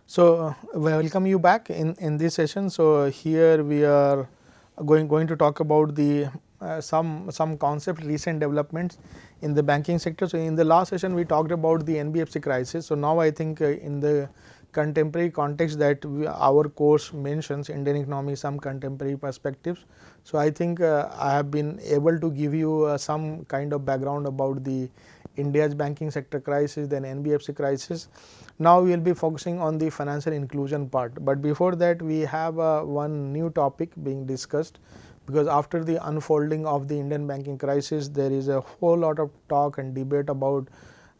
So, welcome you back in this session. So, here we are going to talk about the some concept recent developments in the banking sector. So, in the last session we talked about the NBFC crisis. So, now I think in the contemporary context that our course mentions Indian economy, some contemporary perspectives. So, I think I have been able to give you some kind of background about the India's banking sector crisis, then NBFC crisis. Now we will be focusing on the financial inclusion part, but before that we have one new topic being discussed, because after the unfolding of the Indian banking crisis there is a whole lot of talk and debate about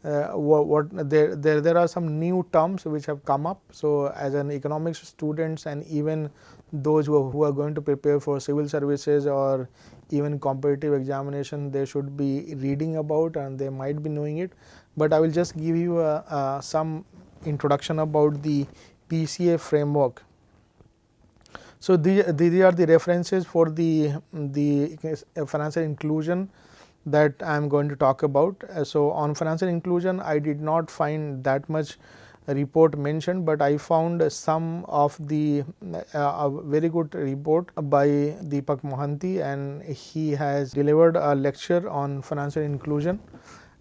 there are some new terms which have come up. So, as an economics students and even those who are going to prepare for civil services or even competitive examination, they should be reading about and they might be knowing it, but I will just give you some introduction about the PCA framework. So, these are the references for the financial inclusion that I am going to talk about. So, on financial inclusion I did not find that much report mentioned, but I found some of the very good report by Deepak Mohanty, and he has delivered a lecture on financial inclusion.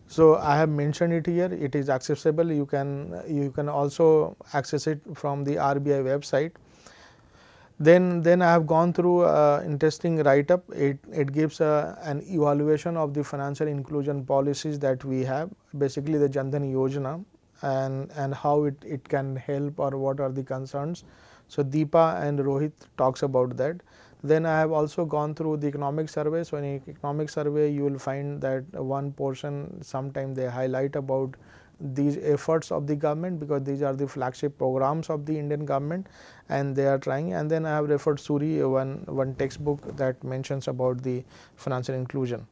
So, I have mentioned it here, it is accessible, you can also access it from the RBI website. Then I have gone through interesting write up. It gives an evaluation of the financial inclusion policies that we have, basically the Jan Dhan Yojana, and how it can help or what are the concerns. So, Deepa and Rohit talks about that. Then I have also gone through the economic survey. So, in economic survey you will find that one portion sometime they highlight about these efforts of the government, because these are the flagship programs of the Indian government and they are trying. And then I have referred Suri, one textbook that mentions about the financial inclusion.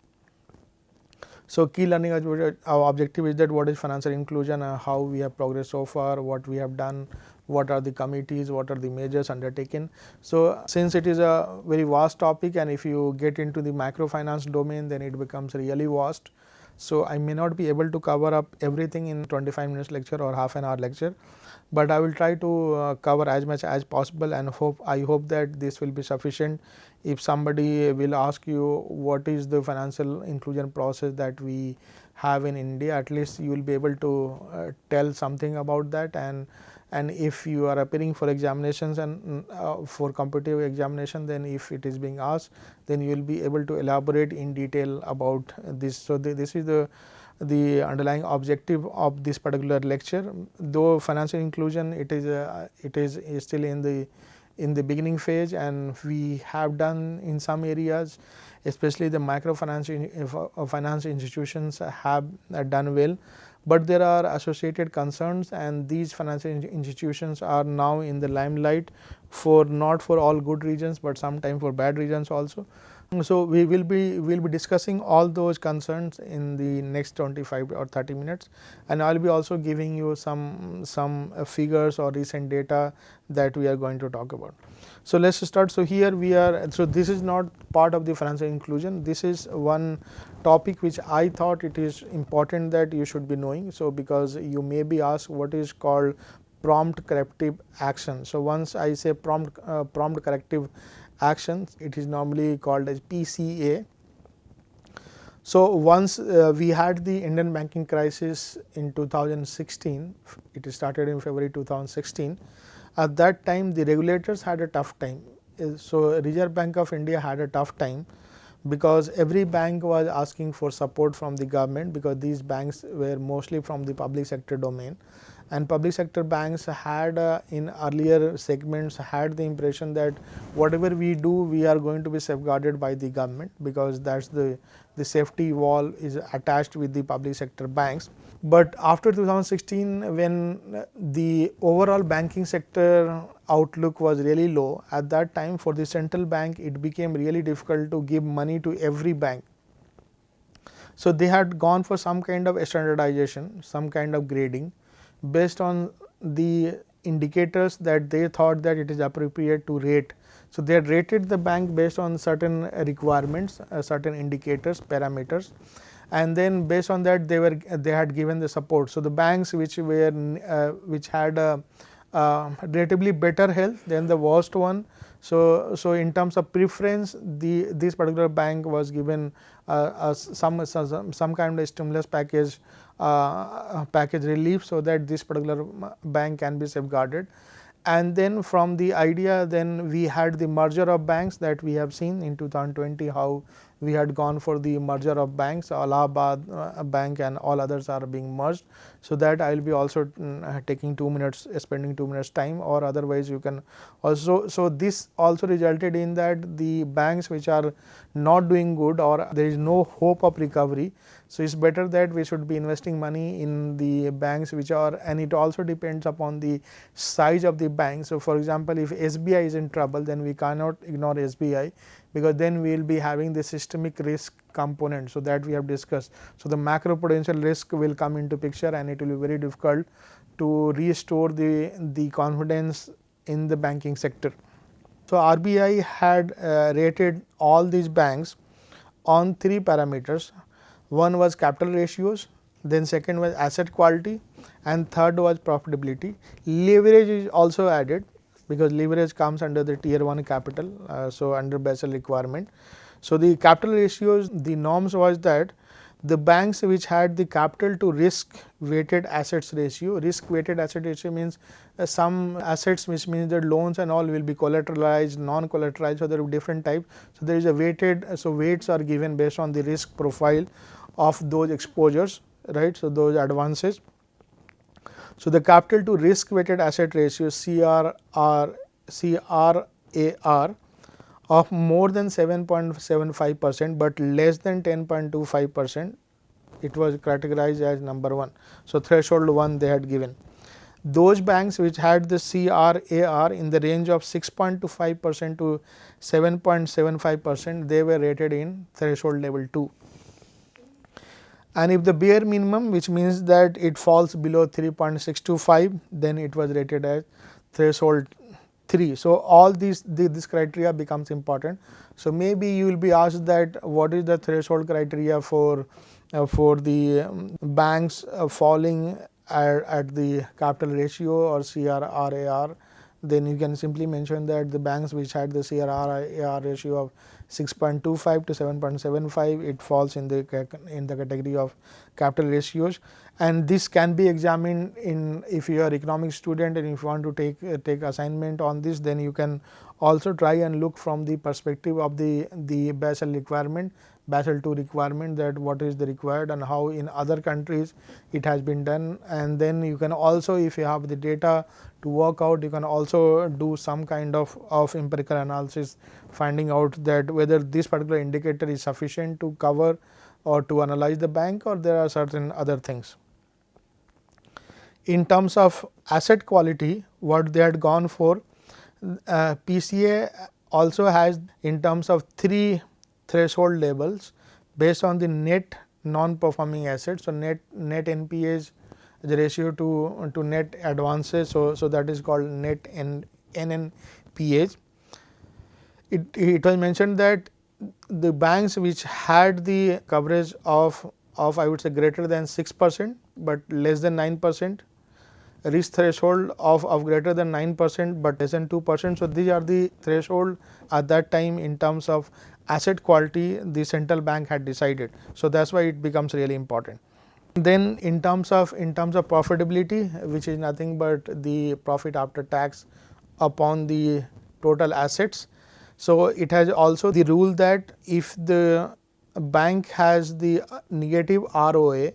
So, key learning our objective is that what is financial inclusion, how we have progressed so far, what we have done, what are the committees, what are the measures undertaken. So, since it is a very vast topic and if you get into the microfinance domain, then it becomes really vast. So, I may not be able to cover up everything in 25 minutes lecture or half an hour lecture, but I will try to cover as much as possible, and I hope that this will be sufficient. If somebody will ask you what is the financial inclusion process that we have in India, at least you will be able to tell something about that. And if you are appearing for examinations and for competitive examination, then if it is being asked, then you will be able to elaborate in detail about this. So, this is the underlying objective of this particular lecture. Though financial inclusion it is still in the beginning phase, and we have done in some areas, especially the microfinance finance institutions have done well, but there are associated concerns, and these financial institutions are now in the limelight for not for all good reasons, but sometimes for bad reasons also. So, we will be discussing all those concerns in the next 25 or 30 minutes, and I will be also giving you some figures or recent data that we are going to talk about. So, let us start. So, here we are. So, this is not part of the financial inclusion. This is one topic which I thought it is important that you should be knowing. So, because you may be asked what is called prompt corrective action. So, once I say prompt corrective actions, it is normally called as PCA. So, once we had the Indian banking crisis in 2016, it started in February 2016. At that time the regulators had a tough time. So, Reserve Bank of India had a tough time, because every bank was asking for support from the government, because these banks were mostly from the public sector domain, and public sector banks had in earlier segments had the impression that whatever we do, we are going to be safeguarded by the government, because that is the safety wall is attached with the public sector banks. But after 2016, when the overall banking sector outlook was really low, at that time for the central bank it became really difficult to give money to every bank. So, they had gone for some kind of standardization, some kind of grading based on the indicators that they thought that it is appropriate to rate. So, they had rated the bank based on certain requirements, certain indicators, parameters, and then based on that they had given the support. So, the banks which had a relatively better health than the worst one. So, in terms of preference, this particular bank was given some kind of stimulus package relief, so that this particular bank can be safeguarded. And then from the idea, then we had the merger of banks that we have seen in 2020, how we had gone for the merger of banks, Allahabad bank and all others are being merged. So, that I will be also taking 2 minutes, spending 2 minutes time, or otherwise you can also. So, this also resulted in that the banks which are not doing good or there is no hope of recovery. So, it is better that we should be investing money in the banks which are, and it also depends upon the size of the bank. So, for example, if SBI is in trouble, then we cannot ignore SBI, because then we will be having the systemic risk component. So, that we have discussed. So, the macro potential risk will come into picture and it will be very difficult to restore the confidence in the banking sector. So, RBI had rated all these banks on 3 parameters. One was capital ratios, then second was asset quality, and third was profitability. Leverage is also added, because leverage comes under the tier 1 capital, so under Basel requirement. So, the capital ratios, the norms was that the banks which had the capital to risk weighted assets ratio, risk weighted asset ratio means some assets, which means that loans and all will be collateralized, non collateralized, so there are different types. So, there is a weighted, so weights are given based on the risk profile of those exposures, right. So, those advances. So, the capital to risk weighted asset ratio CRAR of more than 7.75%, but less than 10.25%, it was categorized as number 1. So, threshold 1 they had given. Those banks which had the CRAR in the range of 6.25% to 7.75%, they were rated in threshold level 2. And if the bare minimum, which means that it falls below 3.625, then it was rated as threshold 3. So, all this criteria becomes important. So, maybe you will be asked that what is the threshold criteria for the banks falling at the capital ratio or CRAR. Then you can simply mention that the banks which had the CRAR ratio of 6.25 to 7.75, it falls in the category of capital ratios, and this can be examined in, if you are economics student and if you want to take assignment on this, then you can also try and look from the perspective of the Basel requirement, Basel II requirement, that what is the required and how in other countries it has been done. And then you can also, if you have the data to work out, you can also do some kind of empirical analysis, finding out that whether this particular indicator is sufficient to cover or to analyze the bank, or there are certain other things. In terms of asset quality, what they had gone for, PCA also has in terms of 3 threshold levels based on the net non-performing assets. So, net NPAs, the ratio to net advances. So, that is called net NNPAs. It was mentioned that the banks which had the coverage of I would say greater than 6%, but less than 9%, risk threshold of greater than 9%, but less than 2%. So, these are the threshold at that time in terms of asset quality the central bank had decided. So, that is why it becomes really important. Then in terms of profitability, which is nothing but the profit after tax upon the total assets. So, it has also the rule that if the bank has the negative ROA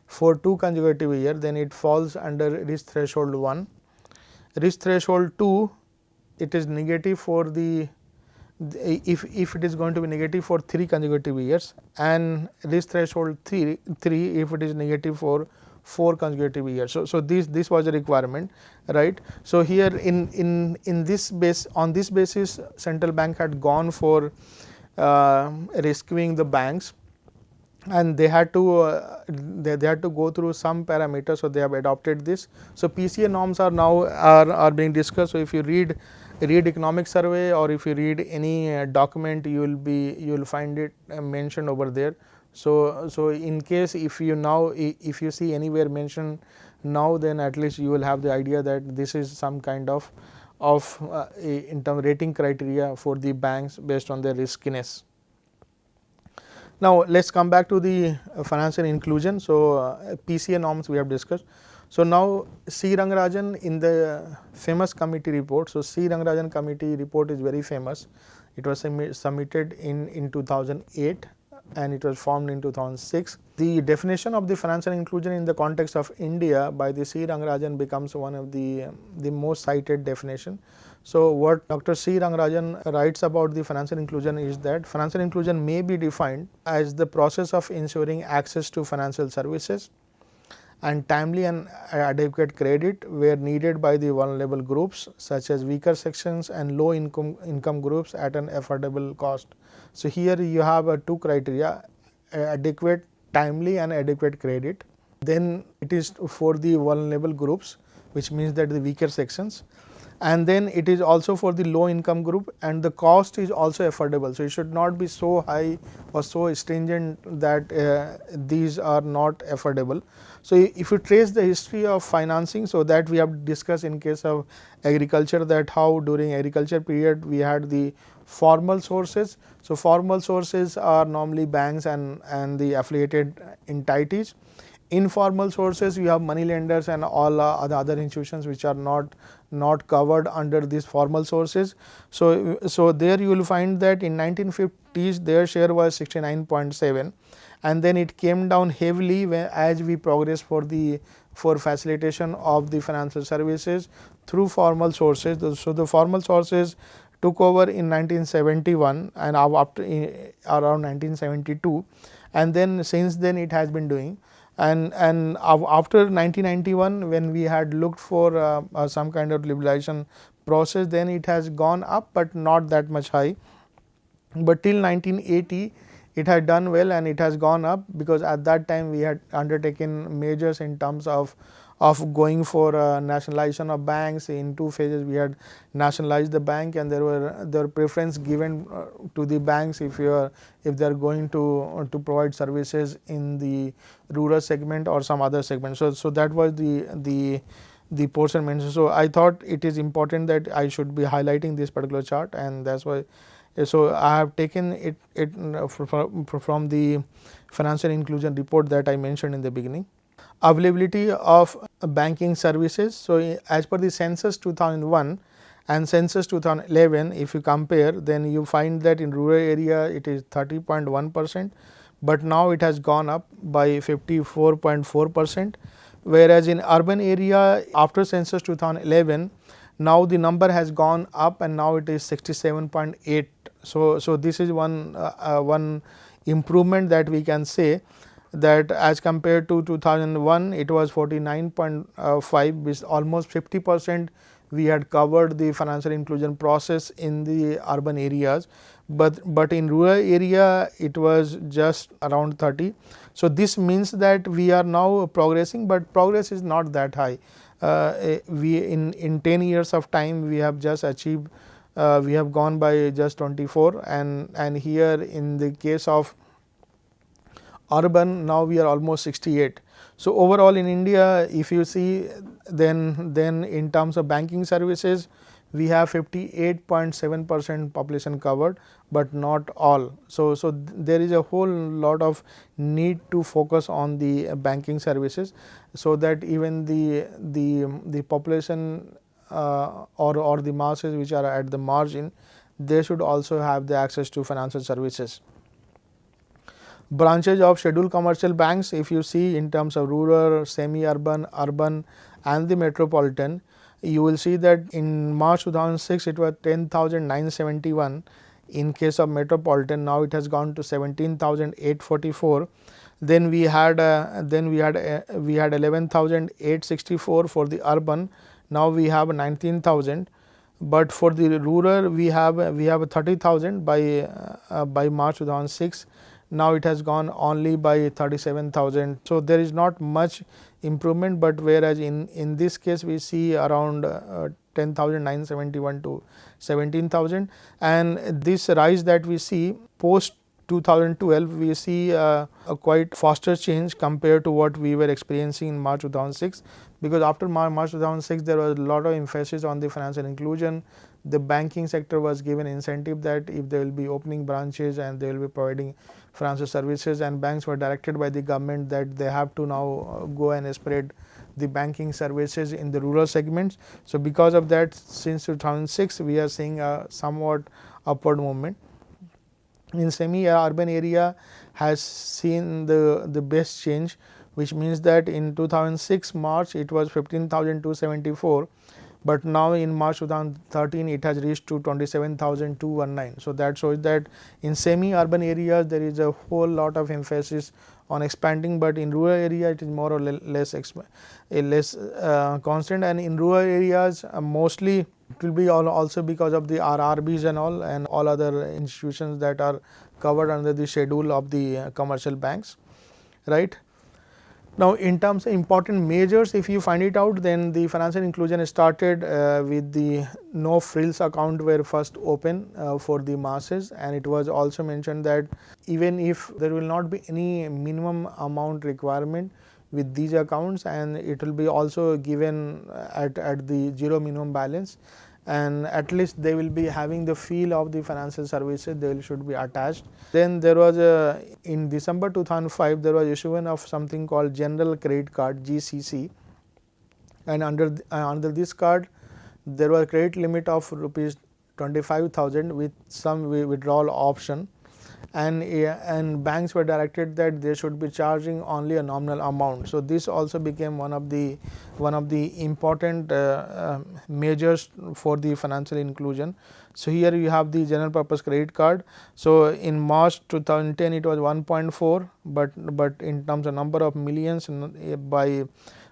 for 2 consecutive years, then it falls under risk threshold 1. Risk threshold 2, it is negative for the if it is going to be negative for 3 consecutive years, and risk threshold 3 if it is negative for 4 consecutive years. So, this was a requirement, right. So, here in this base, on this basis, central bank had gone for rescuing the banks. and they had to they had to go through some parameters, so they have adopted this. So PCA norms are now are being discussed. So if you read economic survey, or if you read any document, you will find it mentioned over there. So in case if you now if you see anywhere mentioned now, then at least you will have the idea that this is some kind of in term rating criteria for the banks based on their riskiness. Now let's come back to the financial inclusion. So PCA norms we have discussed. So now C. Rangarajan in the famous committee report. So C. Rangarajan committee report is very famous. It was submitted in 2008 and it was formed in 2006. The definition of the financial inclusion in the context of India by the C. Rangarajan becomes one of the most cited definition. So what Dr. C. Rangarajan writes about the financial inclusion is that financial inclusion may be defined as the process of ensuring access to financial services and timely and adequate credit where needed by the vulnerable groups such as weaker sections and low income groups at an affordable cost. So here you have two criteria: adequate, timely and adequate credit. Then it is for the vulnerable groups, which means that the weaker sections, and then it is also for the low income group, and the cost is also affordable. So it should not be so high or so stringent that these are not affordable. So if you trace the history of financing, so that we have discussed in case of agriculture, that how during agriculture period we had the formal sources. So formal sources are normally banks and the affiliated entities. Informal sources, you have money lenders and all the other institutions which are not covered under these formal sources. So there you will find that in 1950s their share was 69.7, and then it came down heavily as we progress for facilitation of the financial services through formal sources. So the formal sources took over in 1971 and after around 1972, and then since then it has been doing. And after 1991, when we had looked for some kind of liberalization process, then it has gone up, but not that much high. But till 1980 it had done well and it has gone up, because at that time we had undertaken measures in terms of going for nationalization of banks. In two phases we had nationalized the bank, and there were preference given to the banks if they are going to provide services in the rural segment or some other segment. So that was the portion mentioned. So I thought it is important that I should be highlighting this particular chart, and that's why. So I have taken it from the financial inclusion report that I mentioned in the beginning. Availability of banking services. So as per the census 2001 and census 2011, if you compare, then you find that in rural area it is 30.1%, but now it has gone up by 54.4%, whereas in urban area after census 2011, now the number has gone up and now it is 67.8. So this is one improvement that we can say, that as compared to 2001 it was 49.5, which almost 50% we had covered the financial inclusion process in the urban areas, but in rural area it was just around 30. So this means that we are now progressing, but progress is not that high. We in 10 years of time we have just achieved, we have gone by just 24, and here in the case of urban now we are almost 68. So overall in India, if you see, then in terms of banking services we have 58.7% population covered, but not all. So there is a whole lot of need to focus on the banking services, so that even the population or the masses which are at the margin, they should also have the access to financial services. Branches of scheduled commercial banks, if you see in terms of rural, semi-urban, urban and the metropolitan, you will see that in March 2006 it was 10,971 in case of metropolitan. Now it has gone to 17,844. Then we had 11,864 for the urban. Now we have 19,000. But for the rural we have 30,000 by March 2006. now it has gone only by 37,000. So there is not much improvement, but whereas in this case we see around 10,971 to 17,000, and this rise that we see post 2012, we see a quite faster change compared to what we were experiencing in March 2006, because after March 2006 there was a lot of emphasis on the financial inclusion. The banking sector was given incentive that if they will be opening branches and they will be providing financial services, and banks were directed by the government that they have to now go and spread the banking services in the rural segments. So because of that, since 2006 we are seeing a somewhat upward movement. In semi-urban area has seen the best change, which means that in 2006 March it was 15,274, but now in March 2013 it has reached to 27,219. So that shows that in semi-urban areas there is a whole lot of emphasis on expanding, but in rural area it is more or less constant, and in rural areas mostly it will be also because of the RRBs and all other institutions that are covered under the schedule of the commercial banks, right. Now, in terms of important measures, if you find it out, then the financial inclusion started with the no frills account were first open for the masses, and it was also mentioned that even if there will not be any minimum amount requirement with these accounts, and it will be also given at the zero minimum balance, and at least they will be having the feel of the financial services, they should be attached. Then there was in December 2005 there was issuance of something called General Credit Card (GCC), and under this card there was a credit limit of rupees 25,000 with some withdrawal option, and banks were directed that they should be charging only a nominal amount. So this also became one of the important measures for the financial inclusion. So here you have the general purpose credit card. So in March 2010 it was 1.4, but in terms of number of millions, by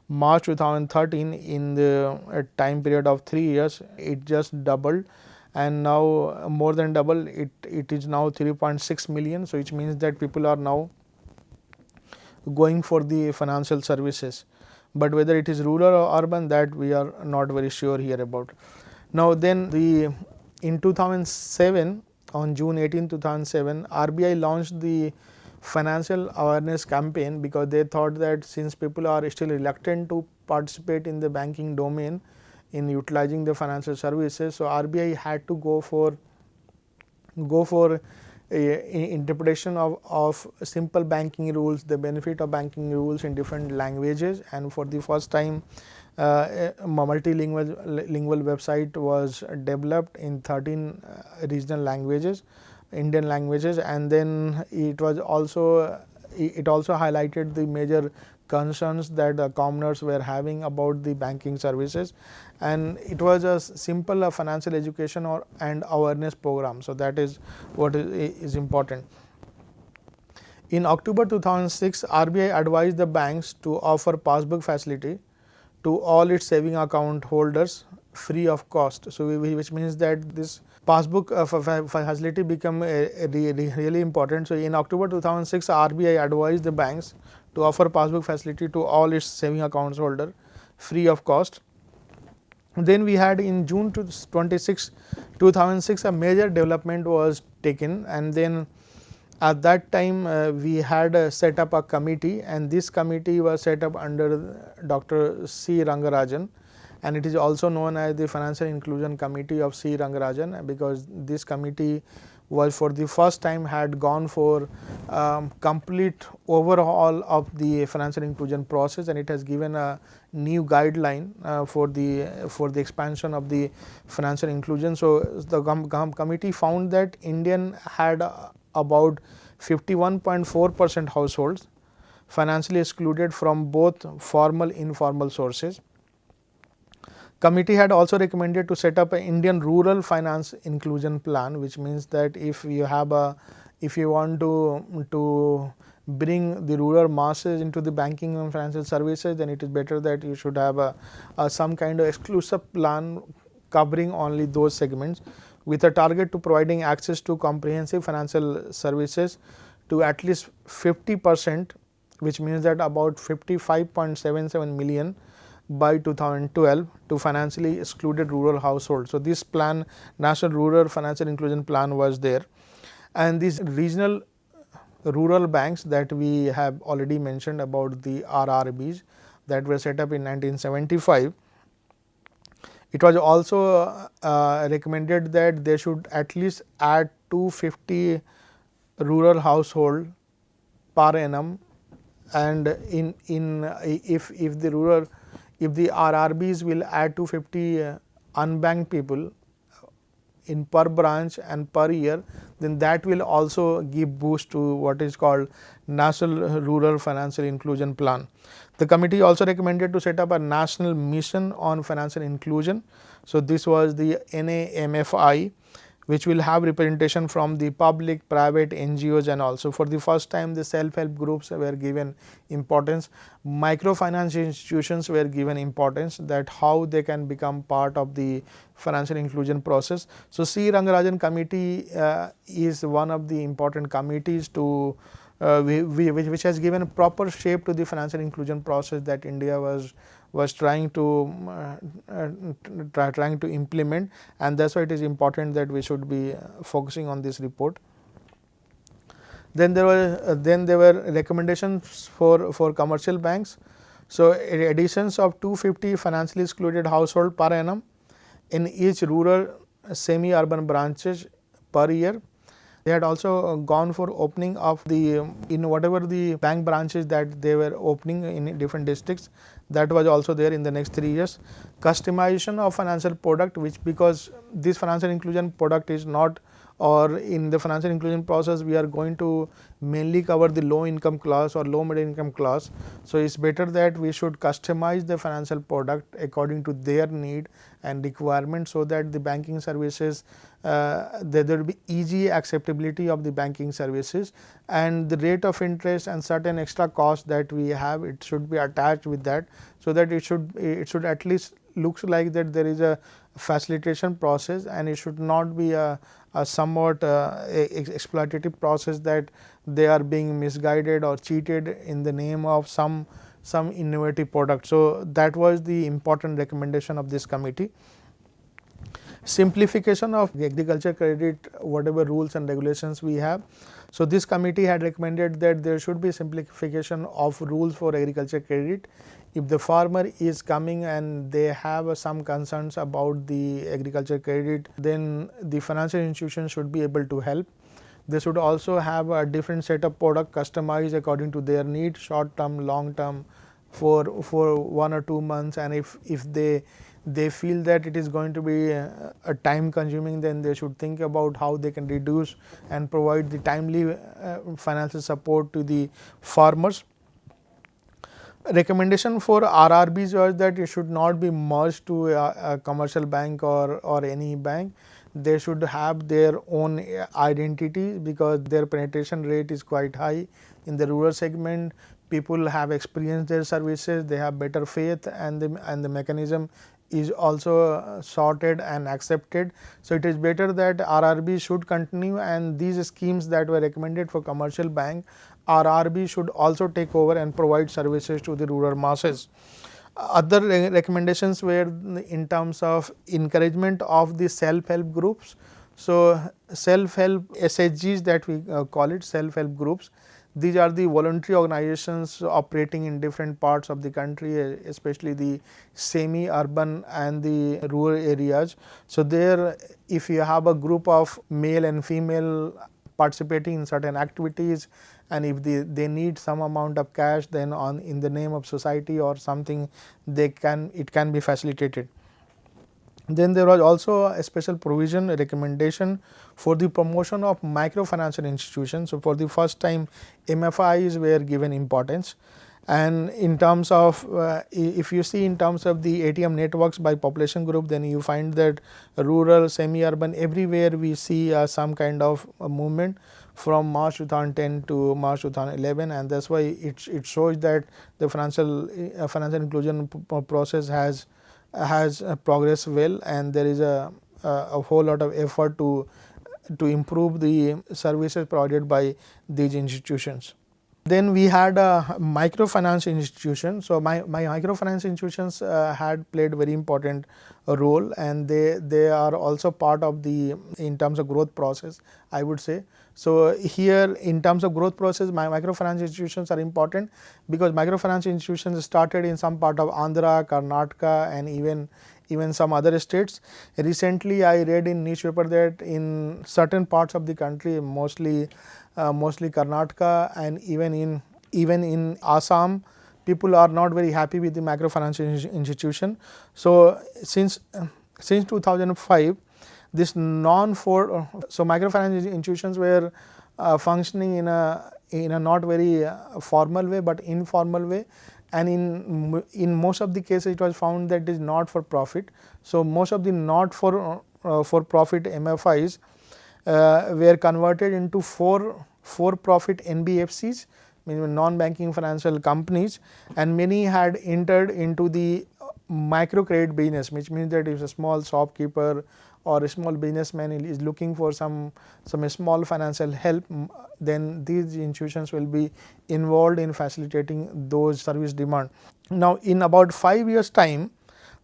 March 2013, in the time period of 3 years, it just doubled, and now more than double, it is now 3.6 million. So which means that people are now going for the financial services, but whether it is rural or urban, that we are not very sure here about. Now then, in 2007, on June 18, 2007, RBI launched the financial awareness campaign, because they thought that since people are still reluctant to participate in the banking domain in utilizing the financial services, so RBI had to go for a interpretation of simple banking rules, the benefit of banking rules in different languages, and for the first time a multilingual website was developed in 13 regional languages, Indian languages, and then it also highlighted the major concerns that the commoners were having about the banking services, and it was a simple financial education and awareness program. So that is what is important. In October 2006, RBI advised the banks to offer passbook facility to all its saving account holders free of cost. So which means that this passbook facility become really important. So in October 2006, RBI advised the banks to offer passbook facility to all its saving accounts holder free of cost. Then we had in June 26, 2006, a major development was taken, and then at that time we had set up a committee, and this committee was set up under Dr. C. Rangarajan, and it is also known as the Financial Inclusion Committee of C. Rangarajan, because this committee was for the first time had gone for complete overhaul of the financial inclusion process, and it has given a new guideline for the expansion of the financial inclusion. So the committee found that Indian had about 51.4% households financially excluded from both formal informal sources. Committee had also recommended to set up an Indian rural finance inclusion plan, which means that if you want to bring the rural masses into the banking and financial services, then it is better that you should have some kind of exclusive plan covering only those segments, with a target to providing access to comprehensive financial services to at least 50%, which means that about 55.77 million by 2012 to financially excluded rural households. So, this plan, National Rural Financial Inclusion Plan, was there, and these regional rural banks that we have already mentioned about, the RRBs, that were set up in 1975. It was also recommended that they should at least add 250 rural household per annum, and if the RRBs will add 250 unbanked people in per branch and per year, then that will also give boost to what is called National Rural Financial Inclusion Plan. The committee also recommended to set up a national mission on financial inclusion. So, this was the NAMFI, which will have representation from the public, private, NGOs, and also for the first time the self-help groups were given importance. Microfinance institutions were given importance, that how they can become part of the financial inclusion process. So, C. Rangarajan committee is one of the important committees to which has given a proper shape to the financial inclusion process that India was trying to implement, and that's why it is important that we should be focusing on this report. Then there were recommendations for commercial banks. So, additions of 250 financially excluded household per annum in each rural semi-urban branches per year. They had also gone for opening of the in whatever the bank branches that they were opening in different districts, that was also there in the next 3 years. Customization of financial product, which because this financial inclusion product is not, or in the financial inclusion process we are going to mainly cover the low income class or low middle income class. So, it is better that we should customize the financial product according to their need and requirement, so that the banking services there will be easy acceptability of the banking services, and the rate of interest and certain extra costs that we have, it should be attached with that, so that it should at least looks like that there is a facilitation process, and it should not be a somewhat exploitative process that they are being misguided or cheated in the name of some innovative product. So, that was the important recommendation of this committee. Simplification of agriculture credit, whatever rules and regulations we have. So, this committee had recommended that there should be simplification of rules for agriculture credit. If the farmer is coming and they have some concerns about the agriculture credit, then the financial institution should be able to help. They should also have a different set of product customized according to their need, short term, long term, for 1 or 2 months, and if they feel that it is going to be a time consuming, then they should think about how they can reduce and provide the timely financial support to the farmers. Recommendation for RRBs was that it should not be merged to a commercial bank or any bank. They should have their own identity, because their penetration rate is quite high in the rural segment. People have experienced their services, they have better faith, and the mechanism is also sorted and accepted. So, it is better that RRB should continue, and these schemes that were recommended for commercial bank, RRB should also take over and provide services to the rural masses. Other recommendations were in terms of encouragement of the self-help groups. So, self-help SHGs that we call it, self-help groups. These are the voluntary organizations operating in different parts of the country, especially the semi-urban and the rural areas. So, there if you have a group of male and female participating in certain activities, and if they need some amount of cash, then in the name of society or something, it can be facilitated. Then there was also a special provision, a recommendation for the promotion of microfinancial institutions. So, for the first time MFIs were given importance, and in terms of if you see in terms of the ATM networks by population group, then you find that rural, semi-urban, everywhere we see some kind of movement from March 2010 to March 2011, and that is why it shows that the financial inclusion process has progressed well, and there is a whole lot of effort to to improve the services provided by these institutions. Then we had microfinance institutions. So my microfinance institutions had played very important role, and they are also part of the in terms of growth process, I would say. So here in terms of growth process, my microfinance institutions are important because microfinance institutions started in some part of Andhra, Karnataka, and even some other states. Recently I read in newspaper that in certain parts of the country, mostly Karnataka and even in Assam, people are not very happy with the microfinance institution. So since 2005, this so microfinance institutions were functioning in a not very formal way but informal way, and in most of the cases it was found that it is not for profit. So most of the not for profit MFIs were converted into for profit NBFCs, meaning non-banking financial companies, and many had entered into the micro credit business, which means that if a small shopkeeper or a small businessman is looking for some small financial help, then these institutions will be involved in facilitating those service demand. Now in about 5 years time,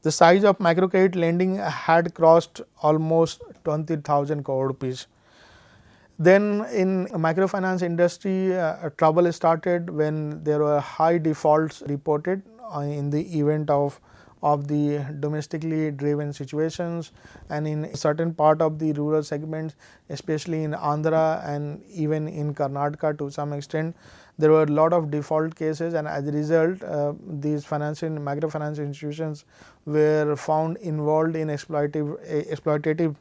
the size of microcredit lending had crossed almost 20,000 crore rupees. Then in microfinance industry, trouble started when there were high defaults reported in the event of the domestically driven situations, and in certain part of the rural segments, especially in Andhra and even in Karnataka to some extent, there were a lot of default cases, and as a result these microfinance institutions were found involved in exploitative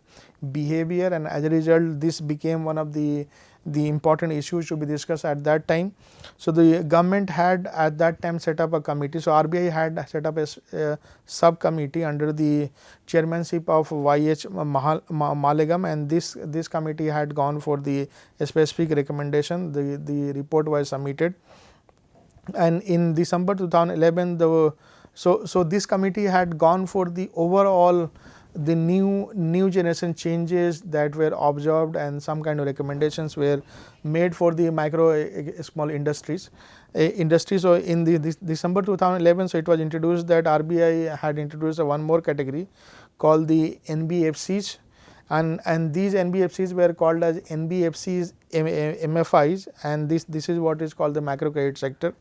behavior, and as a result this became one of the important issues to be discussed at that time. So the government had at that time set up a committee. So RBI had set up a subcommittee under the chairmanship of Y.H. Malegam, and this committee had gone for the specific recommendation. The report was submitted, and in December 2011 so this committee had gone for the overall the new generation changes that were observed, and some kind of recommendations were made for the micro small industries. So in this December 2011, so it was introduced that RBI had introduced one more category called the NBFCs, and these NBFCs were called as NBFCs MFIs, and this is what is called the micro credit sector.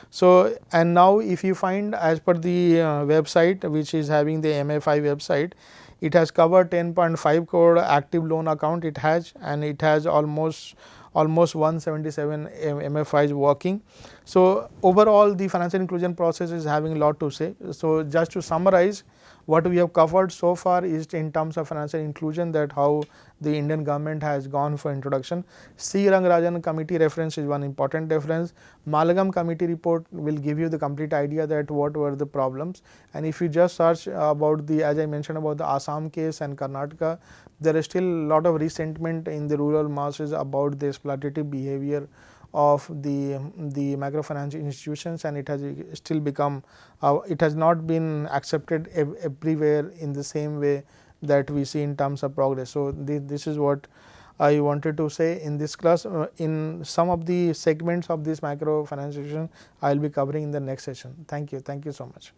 So and now if you find as per the website which is having the MFI website, it has covered 10.5 crore active loan account it has, and it has almost 177 MFIs working. So overall the financial inclusion process is having a lot to say. So just to summarize, what we have covered so far is in terms of financial inclusion, that how the Indian government has gone for introduction. C. Rangarajan committee reference is one important reference. Malegam committee report will give you the complete idea that what were the problems, and if you just search about the, as I mentioned about the Assam case and Karnataka, there is still a lot of resentment in the rural masses about the exploitative behavior of the microfinance institutions, and it has still become it has not been accepted everywhere in the same way that we see in terms of progress. So this is what I wanted to say in this class. In some of the segments of this microfinance institution I will be covering in the next session. Thank you so much.